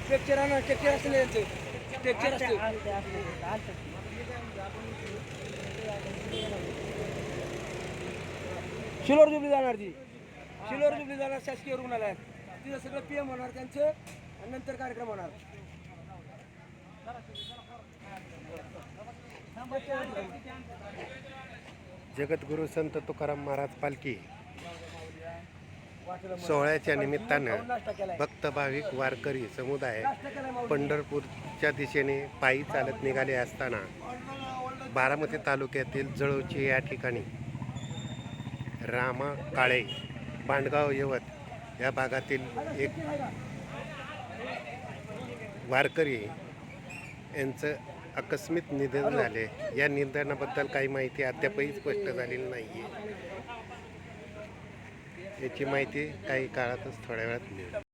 Texture आणा, texture असेल यांचं, टेक्चर असते. शिलोर जुबली जाणार ती, शिलोर जुबली जाणार शासकीय रुग्णालयात. तिथं सगळं PM होणार त्यांचं आणि नंतर कार्यक्रम होणार. जगद्गुरू संत तुकाराम महाराज पालखी सोहळ्याच्या निमित्तानं भक्त भाविक वारकरी समुदाय पंढरपूरच्या दिशेने पायी चालत निघाले असताना बारामती तालुक्यातील जळोची या ठिकाणी रामा काळे बांडगाव यवत या भागातील एक वारकरी यांचं आकस्मिक निधन झाले. या निधनाबद्दल काही माहिती अद्यापही स्पष्ट झालेली नाही आहे. याची माहिती काही काळातच थोड्या वेळात मिळेल.